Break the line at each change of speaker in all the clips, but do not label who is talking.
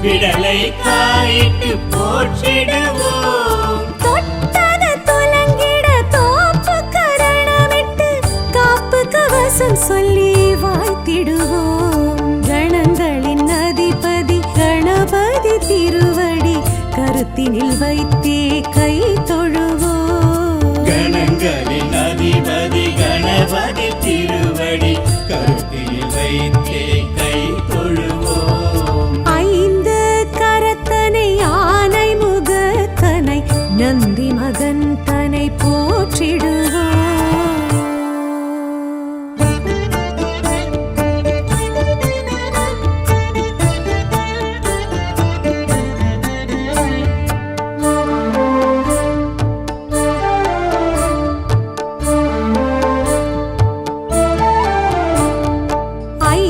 விடலை காயிட்டு போற்றிடுவோம்.
தொட்டத துலங்கிட தோப்பு கரணமிட்டு காப்பு கவசம் சொல்லி வாழ்த்திடுவோம். கணங்களின் அதிபதி கணபதி திருவடி கருத்தினில் வைத்தே கை தொழுவோம்.
கணங்களின் அதிபதி கணபதி திருவடி கருத்தினில் வைத்தே கை தொழுவோம்.
ஐந்து கரத்தனை யானை முகத்தனை நந்தி மகன் தனை போற்றிடுவோம்.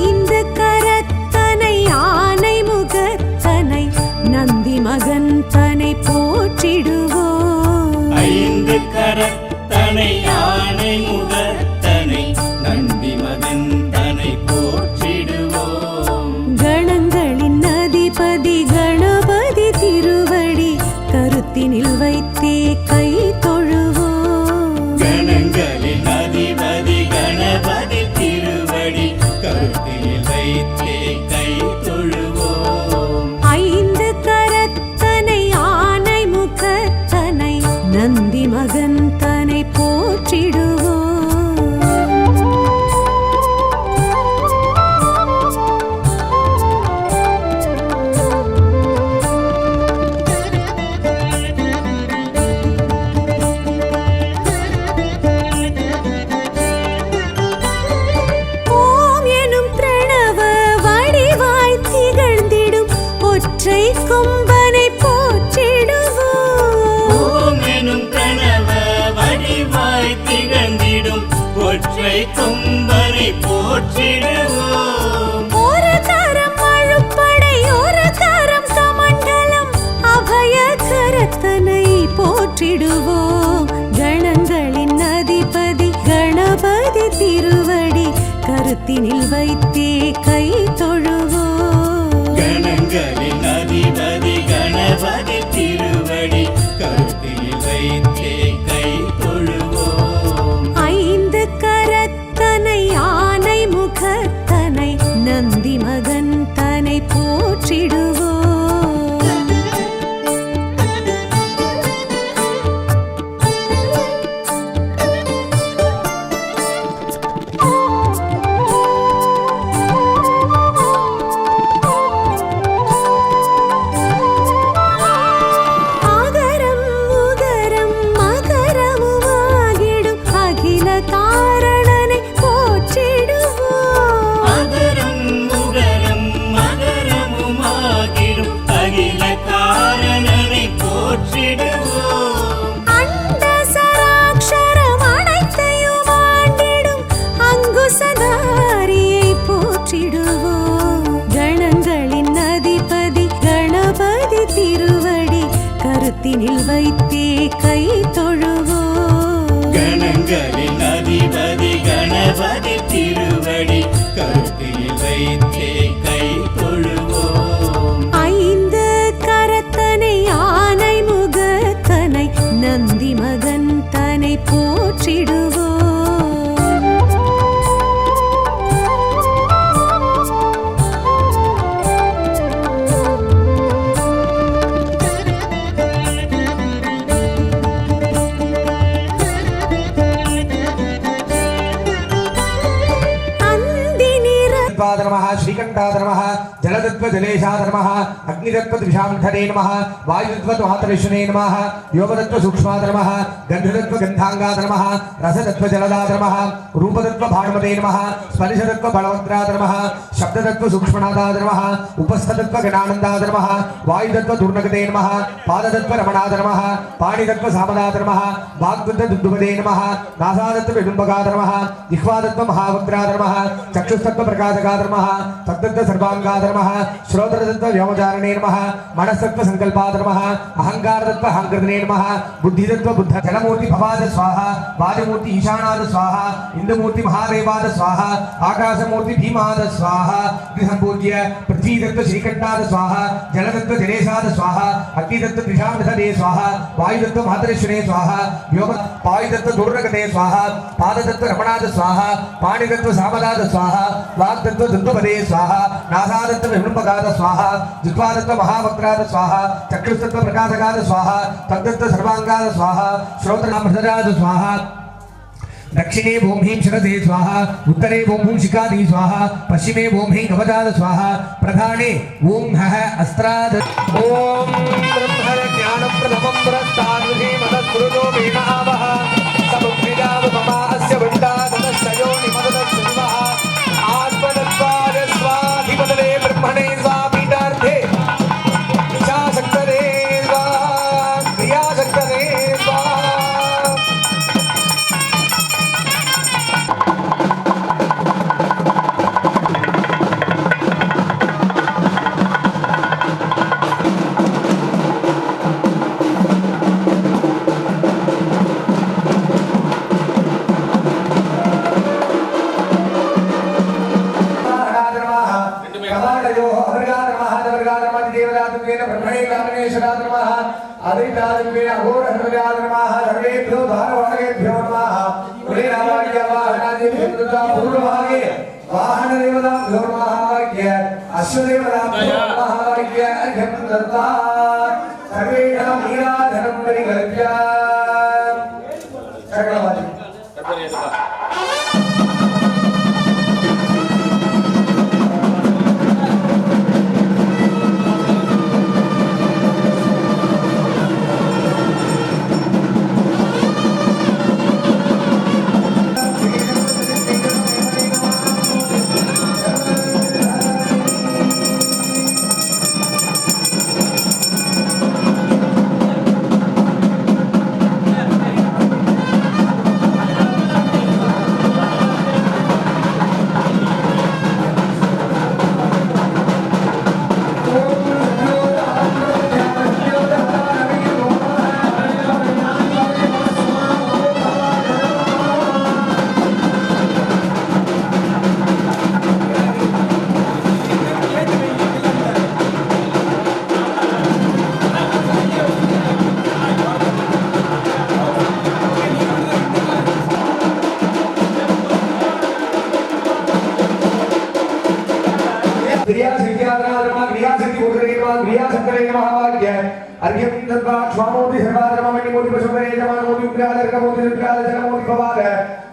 ஐந்து கரத்தனை யானை முகத்தனை நந்தி மகன் தனை போற்றிடுவோம்.
ஐந்து கரத்தனை யானை முகத்தனை நந்தி மகன் தனை போற்றிடுவோம்.
கணங்களின் அதிபதி கணபதி திருவடி கருத்தினில் வைத்தே கை தொழுவோம்.
கணங்களின் அதிபதி கணபதி திருவடி கருத்தினில் வைத்தே கை தொழுவோம்.
ஐந்து கரத்தனை யானை முகத்தனை நந்தி மகன் தனை போற்றிடுவோம். ஓம் எனும் பிரணவ வடிவாய் திகழ்ந்திடும் ஒற்றை கொம்பனை போற்றிடுவோம்.
ஓம் எனும் பிரணவ வடிவாய் திகழ்ந்திடும் ஒற்றை கொம்பனை போற்றிடுவோம்.
ஒரு கரம் அழுப்படை ஒரு கரம் கமண்டலம் அபய கரத்தனை போற்றிடுவோம். கணங்களின் அதிபதி கணபதி திருவடி கருத்தினில் வைத்தே கை தொழுவோம்.
கணங்களின் அதிபதி கணபதி திருவடி கருத்தினில் வைத்தே கை தொழுவோம்.
ஐந்து கரத்தனை யானை முகத்தனை நந்தி மகன் தனை போற்றிடுவோம். ஆகரம் உகரம் மகரமுமாகிடும் அகில காரணனை போற்றிடுவோம்.
அகரம் உகரம் மகரமுமாகிடும் அகில காரணனை போற்றிடுவோம்.
அண்ட சராக்ஷரம் அனைத்தையும் ஆண்டிடும் அங்குசதாரியை போற்றிடுவோம். கணங்களின் அதிபதி கணபதி திருவடி கருத்தினில் வைத்தே கை தொழுவோம்.
கணங்களின் அதிபதி கணபதி திருவடி கருத்தினில் வைத்தே கை தொழுவோம்.
ஐந்து கரத்தனை யானை முகத்தனை நந்தி மகன் தனை போற்றிடுவோம்.
नमः श्रीकंठाय नमः जलतत्व जलेशाय नमः अग्नितत्व द्विषांधरे नमः वायुतत्व मातरेश्वरे नमः योगतत्व सूक्ष्माय नमः गंधतत्व गंधांगाय नमः रसतत्व जलदाय नमः रूपतत्व भानुमते नमः स्पर्शतत्व बलवद्राय नमः शब्दतत्व सूक्ष्मनादाय नमः उपस्थतत्व गणानंदाय नमः वायुतत्व दुर्नगते नमः पादतत्व रमणाय नमः पाणितत्व सामदाय नमः वाग्तत्व दुन्दुभते नमः नासातत्व विडुम्बकाय नमः जिह्वातत्व महावक्त्राय नमः चक्षुस्तत्व प्रकाशकाय नमः तत्तत्व सर्वांगाय नमः श्रोत्रतत्व व्योमचारणे नमः मनस्तत्व संकल्पाय नमः अहंकारतत्व अहंकृतने नमः बुद्धितत्व बुद्ध जलमूर्ति भवाद स्वाहा वायुमूर्ति ईशानाद स्वाहा इंद्रमूर्ति महादेवाद स्वाहा आकाशमूर्ति भीमाद स्वाहा संपूज्य पृथ्वीतत्व श्रीकंठाद स्वाहा जलतत्व जलेशाद स्वाहा अग्नितत्व त्रिशांधरे स्वाहा वायुतत्व मातरेश्वरे स्वाहा व्योम वायुतत्व दुर्नगते स्वाहा पादतत्व रमणाद स्वाहा पाणितत्व सामदाद स्वाहा वाक्तत्व दुन्दुभते स्वाहा नासातत्व विडुम्बकाद स्वाहा जिह्वातत्व महावक्त्राद स्वाहा चक्षुस्तत्व प्रकाशकाद स्वाहा तद्तत्व सर्वांगाद स्वाहा श्रोत्रनामृतराद स्वाहा दक्षिणे ओम ह्रीं शिरसे स्वाहा उत्तरे ओम हूं शिखादि स्वाहा पश्चिमे ओम ह्रीं कवचाद स्वाहा प्रधाने ओम हः अस्त्राद ओम ब्रह्मण ज्ञानप्रथमं पुरस्ताद्विधि मनस्कृतो वेदावः समुद्विदाव मम अस्य वृन्दावनस्तयो निमदनस्वः आत्मनत्वाय स्वाधिपतये ब्रह्मणे स्वापीठार्थे इच्छाशक्तये स्वाहा क्रियाशक्तये स्वाहा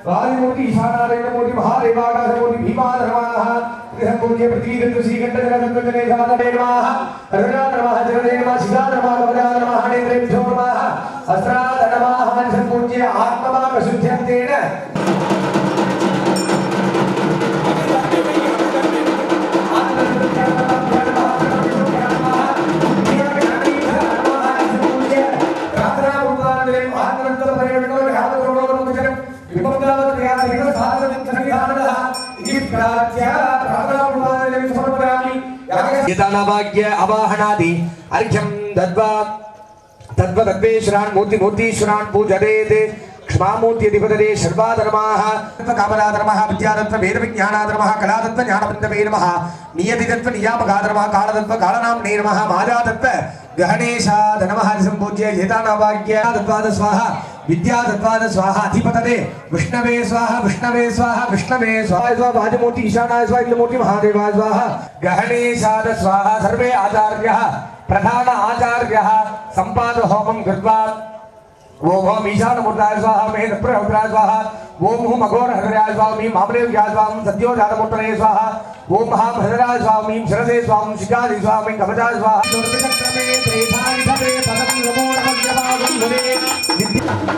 वायुमूर्ति ईशानादमूर्ति महादेवाकाशमूर्ति भीमाधर्माः पूज्य पृथ्वीतत्व श्रीकंठजलतत्व जलेशादने नमः अर्जुनाधर्माः जगदे नमः शिखाधर्माः कवचाधर्माः नेत्रेभ्यो नमः अस्त्राधर्माः संपूज्य आत्मभावशुद्ध्यन्तेन भाग्य अवाहनादि अर्घ्यं दद्वा तद्वदग्वेश्वरान् मूर्तिमूर्तीश्वरान् पूजयेत् क्षमामूर्त्यधिपतये सर्वाधर्माः कामनाधर्मः विद्यातत्व वेदविज्ञानाधर्मः कलातत्व ज्ञानबन्धवे नमः नियतितत्व नियामकाधर्मः कालतत्व कालनाम्ने नमः मायातत्व गहणेशाद नमः संपूज्य जेतानाभाग्य तत्वाद स्वाहा विद्यातत्वाद स्वाहा अधिपतये विष्णवे स्वाहा विष्णवे स्वाहा विष्णवे स्वाहा स्वाहा वाजमूर्ति ईशानाय स्वाहा इंद्रमूर्ति महादेवाय स्वाहा गहणेशाद स्वाहा सर्वे आचार्यः प्रधान आचार्यः संपाद होमं कृत्वा ओम हम ईशानमूर्ताय स्वाहा महेन्द्रप्रहृद्राय स्वाहा ओम हुम अघोरहृदयाय स्वाहा मीं मामलेव्याय स्वाहा सद्योजातमूर्तये स्वाहा ओम महाभद्राय स्वाहा मीं शिरसे स्वाहा शिखादि स्वाहा मीं कवचाय स्वाहा दुर्गचक्रमे त्रेधानि भवे पदं नमो नमः भवे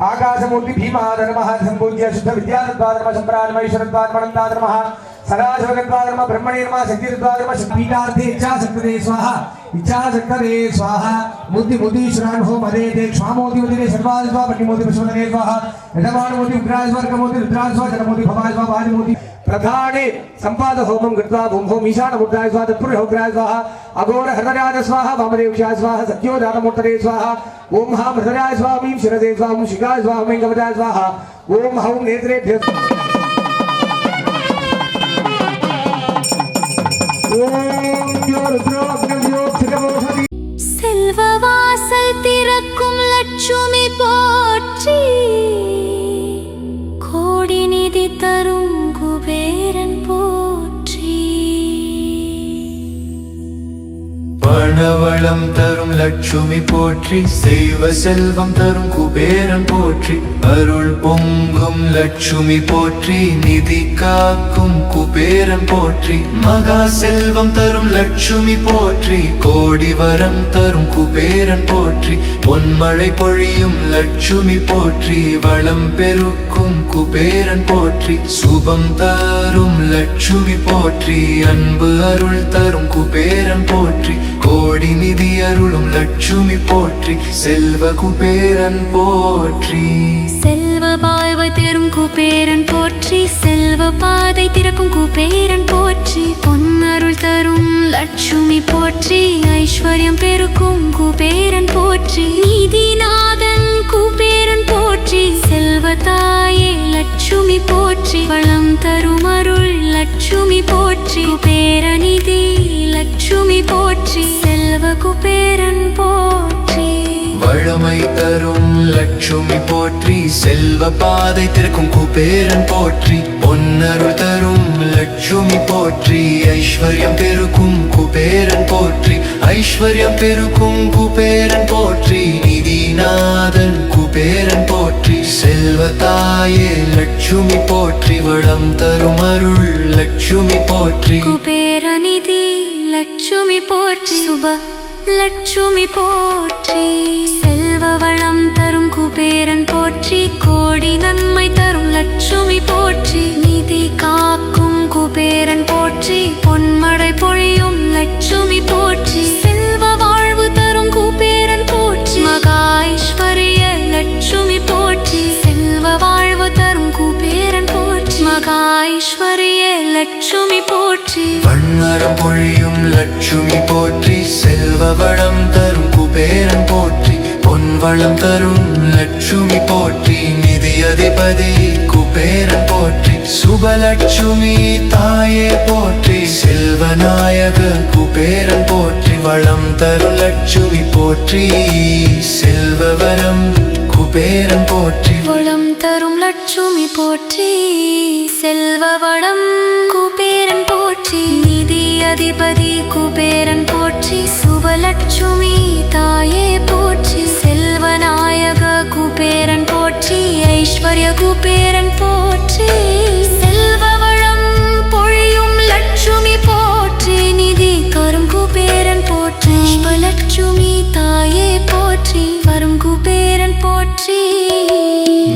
आकाशमूर्ति भीमाद नमः संपूज्य शुद्ध विद्याद्वाद नमः संप्राण ईश्वरद्वाद मनंदाद नमः सदाशिवद्वाद नमः ब्रह्मणे नमः शक्तिद्वाद नमः शक्तिपीठार्थे इच्छाशक्तये स्वाहा इच्छाशक्तये स्वाहा मूर्ति मूर्तीश्वरान् हो मदे दे क्षामोति मदे सर्वाद स्वाहा पट्टिमोति पशुमदे स्वाहा यजमानमोति उग्राय स्वाहा कर्मोति रुद्राय स्वाहा जनमोति भवाय स्वाहा वादिमोति प्रधाने संपाद होमं कृत्वा भूम होम ईशानमूर्ताय स्वाहा तत्पुरुषोग्राय स्वाहा अघोरहृदयाय स्वाहा वामदेव्याय स्वाहा सत्योजातमूर्तये स्वाहा ओम हां हृदयाय स्वाहा मीं शिरसे स्वाहा शिखाय स्वाहा मीं कवचाय स्वाहा ओम हौं नेत्रेभ्यः ओम यो रुद्रो अग्नियो छिदमोषधि
செல்வவாசல் திறக்கும் லட்சுமி போற்றி கோடி நிதி தரும் குபேரன் போற்றி
பணவளம் தரும் லட்சுமி போற்றி செய்வ செல்வம் தரும் குபேரன் போற்றி அருள் பொங்கும் லட்சுமி போற்றி நிதி காக்கும் குபேரன் போற்றி மகா செல்வம் தரும் லட்சுமி போற்றி கோடி வரம் தரும் குபேரன் போற்றி பொன்மழை பொழியும் லட்சுமி போற்றி வளம் பெருக்கும் குபேரன் போற்றி சுபம் தரும் லட்சுமி போற்றி அன்பு அருள் தரும் குபேரன் போற்றி கோடி நிதி அருளும் லட்சுமி போற்றி செல்வ குபேரன் போற்றி
செல்வ வாழ்வை தரும் குபேரன் போற்றி செல்வ பாதை திறக்கும் குபேரன் போற்றி பொன்னருள் தரும் லட்சுமி போற்றி ஐஸ்வர்யம் பெருக்கும் குபேரன் போற்றி நீதிநாதன் குபேரன் போற்றி செல்வ தாயே லட்சுமி போற்றி வளம் தரும் அருள் லட்சுமி போற்றி குபேரநிதி லட்சுமி போற்றி செல்வ குபேரன் போற்றி
வளமை தரும் லட்சுமி போற்றி செல்வ பாதை திறக்கும் குபேரன் போற்றி பொன்னருள் தரும் லட்சுமி போற்றி ஐஸ்வர்யம் பெருக்கும் குபேரன் போற்றி ஐஸ்வர்யம் பெருக்கும் குபேரன் போற்றி நிதிநாதன் குபேரன் போற்றி செல்வ தாயே லட்சுமி போற்றி வளம் தரும் அருள் லட்சுமி போற்றி
குபேரநிதி லட்சுமி போற்றி சுப லட்சுமி போற்றி செல்வ வளம் தரும் குபேரன் போற்றி கோடி நன்மை தரும் லட்சுமி போற்றி நிதி காக்கும் குபேரன் போற்றி பொன்மழை பொழியும் லட்சுமி போற்றி செல்வ வாழ்வு தரும் குபேரன் போற்றி மகா ஐஸ்வர்ய லட்சுமி போற்றி செல்வ வாழ்வு தரும் குபேரன் போற்றி மகா ஐஸ்வர்ய லட்சுமி போற்றி
வண்ணரம் பொழியும் லட்சுமி போற்றி செல்வ வளம் தரும் குபேரன் போற்றி பொன் வளம் தரும் லட்சுமி போற்றி நிதி அதிபதி குபேரன் போற்றி சுபலட்சுமி தாயே போற்றி செல்வநாயக குபேரன் போற்றி வளம் தரும் லட்சுமி போற்றி செல்வவரம் குபேரன் போற்றி
வளம் தரும் லட்சுமி போற்றி செல்வ வளம் குபேரன் போற்றி நிதி அதிபதி குபேரன் போற்றி சுபலட்சுமி தாயே போற்றி செல்வநாயக குபேரன் போற்றி ஐஸ்வர்ய குபேரன் போற்றி செல்வ வளம் பொழியும் லட்சுமி போற்றி நிதி தரும் குபேரன் போற்றி சுபலட்சுமி தாயே போற்றி வரும் குபேரன் போற்றி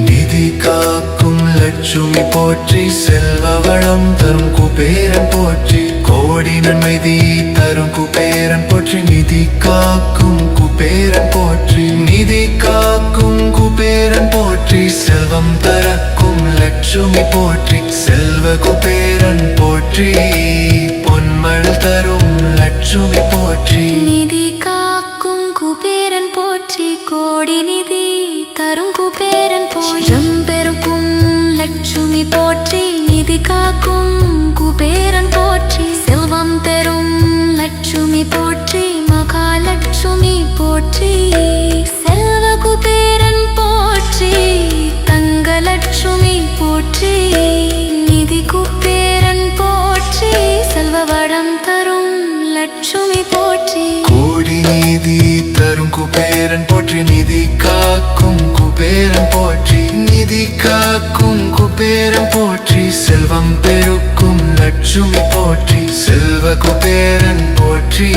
நிதி காக்கும் லட்சுமி போற்றி செல்வ வளம் தரும் குபேரன் போற்றி கோடி நன்மைதி தரும் குபேரன் போற்றி நிதி காக்கும் குபேரன் போற்றி நிதி காக்கும் குபேரன் போற்றி செல்வம் தரக்கும் லட்சுமி போற்றி செல்வ குபேரன் போற்றி பொன்மழை தரும் லட்சுமி போற்றி
நிதி காக்கும் குபேரன் போற்றி கோடி நிதி தரும் குபேரன் போற்றி பெருக்கும் லட்சுமி போற்றி நிதி காக்கும் குபேரன் போற்றி லட்சுமி போற்றி மகாலட்சுமி போற்றி செல்வ குபேரன் போற்றி தங்கலட்சுமி போற்றி நிதி குபேரன் போற்றி செல்வ வளம் தரும் லட்சுமி போற்றி
கோடி நிதி தரும் குபேரன் போற்றி நிதி காக்கும் குபேரன் போற்றி நிதி காக்கும் குபேரன் போற்றி செல்வம் பெருக்கும் லட்சுமி போற்றி செல்வ குபேரன் போற்றி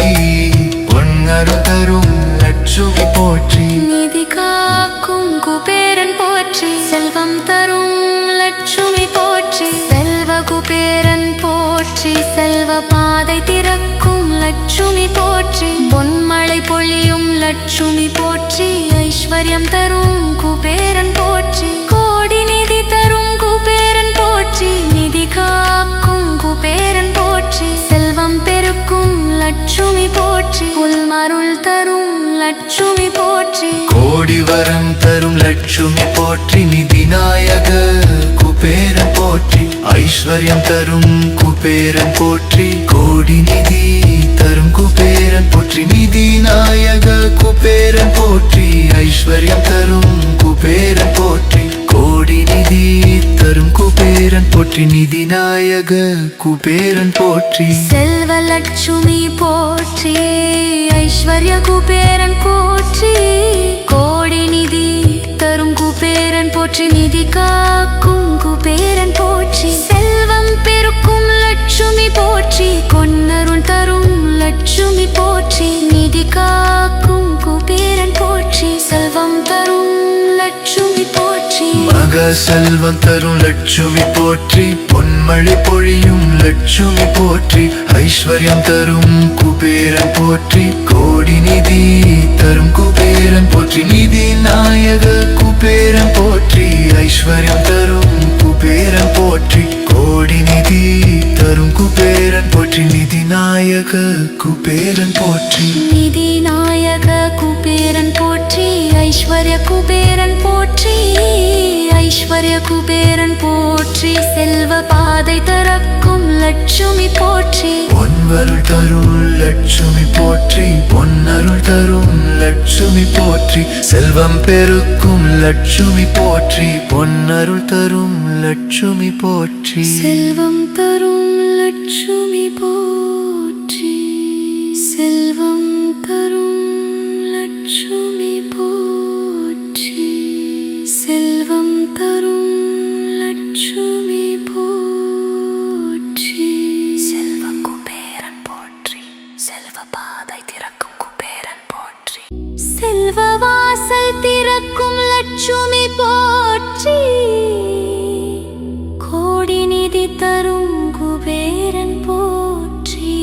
பொன்னரு தரும் லட்சுமி போற்றி
நிதி காக்கும் குபேரன் போற்றி செல்வம் தரும் லட்சுமி போற்றி செல்வ குபேரன் போற்றி செல்வ பாதை திறக்கும் லட்சுமி போற்றி பொன்மழை பொழியும் லட்சுமி போற்றி ஐஸ்வர்யம் தரும் குபேரன் போற்றி கோடி நிதி தரும் குபேரன் போற்றி நிதி காக்கும் குபேரன் போற்றி செல்வம் பெருக்கும் லட்சுமி போற்றி புல்மருள் தரும் லட்சுமி போற்றி
கோடி வரம் தரும் லட்சுமி போற்றி நிதி நாயக குபேரன் போற்றி ஐஸ்வர்யம் தரும் குபேரன் போற்றி கோடி நிதி தரும் குபேரன் போற்றி நிதி நாயக குபேரன் போற்றி ஐஸ்வர்யம் தரும் குபேரன் போற்றி கோடி நிதி தரும் குபேரன் போற்றி நிதி நாயக குபேரன் போற்றி
செல்வ லட்சுமி போற்றி ஐஸ்வர்ய குபேரன் போற்றி கோடி நிதி தரும் குபேரன் போற்றி நிதி காக்கும் குபேரன் போற்றி செல்வம் பெருக்கும் லட்சுமி போற்றி கொன்னருள் தரும் லட்சுமி போற்றி நிதி காக்கும் குபேரன் போற்றி செல்வம் தரும் லட்சுமி போற்றி
மகா செல்வம் தரும் லட்சுமி போற்றி பொன்மழை பொழியும் லட்சுமி போற்றி ஐஸ்வர்யம் தரும் குபேரன் போற்றி கோடி நிதி தரும் குபேரன் போற்றி நிதி நாயக குபேரன் போற்றி ஐஸ்வர்யம் தரும் குபேரன் போற்றி கோடி நிதி தரும் குபேரன் போற்றி நிதி நாயக குபேரன் போற்றி
நிதி நாயக குபேரன் போற்றி ஐஸ்வர்ய குபேரன் போற்றி ஐஸ்வர்ய குபேரன் போற்றி செல்வ பாதை திறக்கும் லட்சுமி போற்றி
பொன்வருள் தரும் லட்சுமி போற்றி பொன்னருள் தரும் லட்சுமி போற்றி செல்வம் பெருக்கும் லட்சுமி போற்றி பொன்னருள் தரும் லட்சுமி போற்றி
செல்வம் தரும் லட்சுமி போற்றி செல்வம் தரும் லட்சுமி போற்றி செல்வம் தரும் லட்சுமி போற்றி செல்வ குபேரன் போற்றி செல்வ பாதை திறக்கும் குபேரன் போற்றி செல்வ வாசல் திறக்கும் லட்சுமி போற்றி கோடி நிதி தரும் குபேரன் போற்றி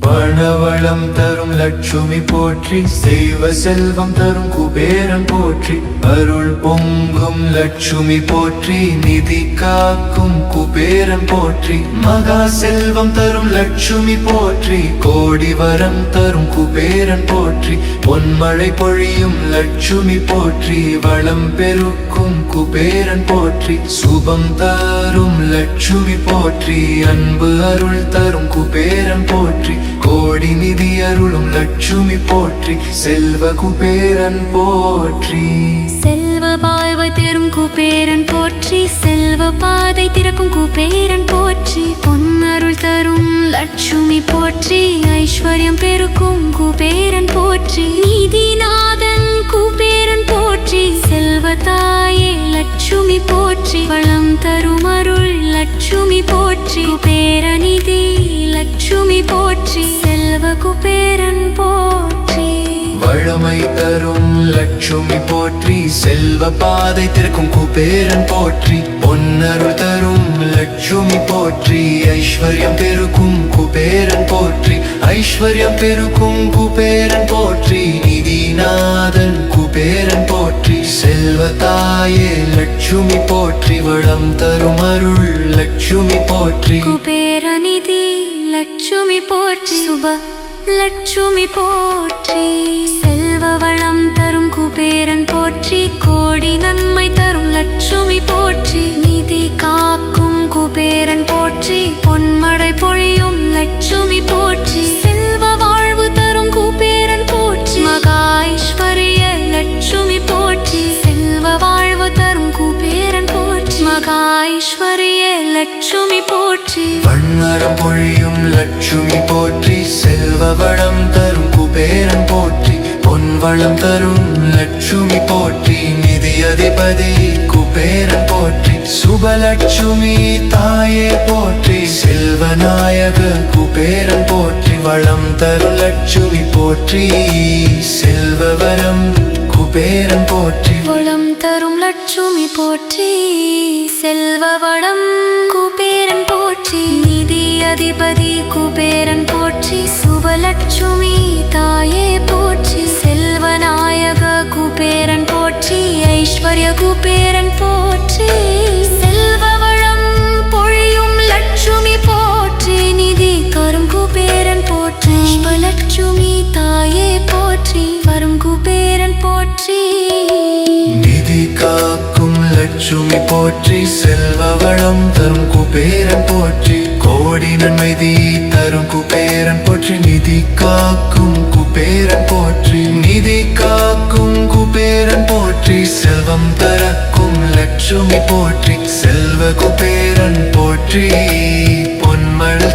பணவளம் தரும் லட்சுமி போற்றி செய்வ செல்வம் தரும் குபேரன் போற்றி அருள் பொங்கும் லட்சுமி போற்றி நிதி காக்கும் குபேரன் போற்றி மகா செல்வம் தரும் லட்சுமி போற்றி கோடி வரம் தரும் குபேரன் போற்றி பொன்மழை பொழியும் லட்சுமி போற்றி வளம் பெருக்கும் குபேரன் போற்றி சுபம் தரும் லட்சுமி போற்றி அன்பு அருள் தரும் குபேரன் போற்றி கோடி நிதி அருளும் லட்சுமி போற்றி செல்வ குபேரன் போற்றி
செல்வ வாழ்வை தரும் குபேரன் போற்றி செல்வ பாதை திறக்கும் குபேரன் போற்றி பொன்னருள் தரும் லட்சுமி போற்றி ஐஸ்வர்யம் பெருக்கும் குபேரன் போற்றி நீதிநாதன் குபேரன் போற்றி செல்வ தாயே லட்சுமி போற்றி வளம் தரும் அருள் லட்சுமி போற்றி குபேரநிதி லட்சுமி போற்றி செல்வ குபேரன் போற்றி
வளமை தரும் லட்சுமி போற்றி செல்வ பாதை திறக்கும் குபேரன் போற்றி பொன்னருள் தரும் லட்சுமி போற்றி ஐஸ்வர்யம் பெருக்கும் குபேரன் போற்றி ஐஸ்வர்யம் பெருக்கும் குபேரன் போற்றி நிதிநாதன் குபேரன் போற்றி செல்வ தாயே லட்சுமி போற்றி வளம் தரும் அருள் லட்சுமி போற்றி
குபேரநிதி லட்சுமி போற்றி சுப லட்சுமி போற்றி செல்வ வளம் தரும் குபேரன் போற்றி கோடி நன்மை தரும் லட்சுமி போற்றி நிதி காக்கும் குபேரன் போற்றி பொன்மழை பொழியும் ஐஸ்வர்ய லட்சுமி போற்றி
வண்ணரம் பொழியும் லட்சுமி போற்றி செல்வ வளம் தரும் குபேரன் போற்றி பொன் வளம் தரும் லட்சுமி போற்றி நிதி அதிபதி குபேரன் போற்றி சுபலட்சுமி தாயே போற்றி செல்வநாயக குபேரன் போற்றி வளம் தரும் லட்சுமி போற்றி செல்வவரம் குபேரன் போற்றி
வளம் தரும் லட்சுமி போற்றி செல்வ வளம் குபேரன் போற்றி நிதி அதிபதி குபேரன் போற்றி சுபலட்சுமி தாயே போற்றி செல்வநாயக குபேரன் போற்றி ஐஸ்வர்ய குபேரன் போற்றி செல்வ வளம் பொழியும் லட்சுமி போற்றி நிதி தரும் குபேரன் போற்றி சுபலட்சுமி தாயே போற்றி வரும் குபேரன் போற்றி
நிதி காக்கும் லட்சுமி போற்றி செல்வ வளம் தரும் குபேரன் போற்றி கோடி நன்மைதி தரும் குபேரன் போற்றி நிதி காக்கும் குபேரன் போற்றி நிதி காக்கும் குபேரன் போற்றி செல்வம் தரக்கும் லட்சுமி போற்றி செல்வ குபேரன் போற்றி பொன்மழை